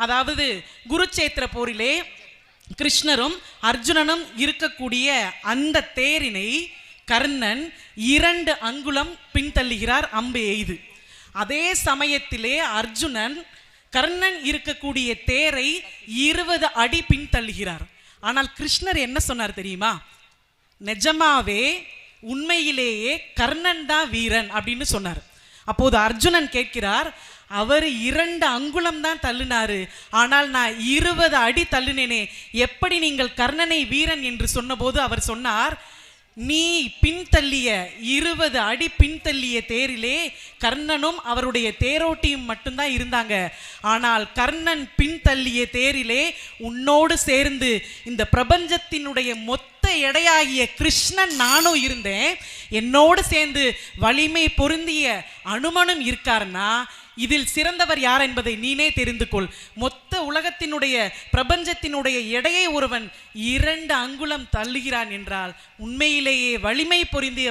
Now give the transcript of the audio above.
அதாவது குருச்சேத்திர போரிலே கிருஷ்ணரும் அர்ஜுனனும் இருக்கக்கூடிய அந்த தேரினை கர்ணன் 2 அங்குலம் பின்தள்ளுகிறார் அம்பு எய்து. அதே சமயத்திலே அர்ஜுனன் கர்ணன் இருக்கக்கூடிய தேரை 20 அடி பின்தள்ளுகிறார். ஆனால் கிருஷ்ணர் என்ன சொன்னார் தெரியுமா? நிஜமாவே உண்மையிலேயே கர்ணன் தான் வீரன் அப்படின்னு சொன்னார். அப்போது அர்ஜுனன் கேட்கிறார், அவர் 2 அங்குலம் தான் தள்ளினாரு, ஆனால் நான் 20 அடி தள்ளினேனே, எப்படி நீங்கள் கர்ணனை வீரன் என்று சொன்னபோது அவர் சொன்னார், நீ பின்தள்ளிய 20 அடி பின்தள்ளிய தேரிலே கர்ணனும் அவருடைய தேரோட்டியும் மட்டும்தான் இருந்தாங்க. ஆனால் கர்ணன் பின்தள்ளிய தேரிலே உன்னோடு சேர்ந்து இந்த பிரபஞ்சத்தினுடைய மொத்த எடையாகிய கிருஷ்ணன் நானும் இருந்தேன். என்னோடு சேர்ந்து வலிமை பொருந்திய அனுமனும் இருக்காருன்னா இதில் சிறந்தவர் யார் என்பதை நீனே தெரிந்து கொள். மொத்த உலகத்தினுடைய பிரபஞ்சத்தினுடைய எடையை ஒருவன் 2 அங்குலம் தள்ளுகிறான் என்றால் உண்மையிலேயே வலிமை பொருந்திய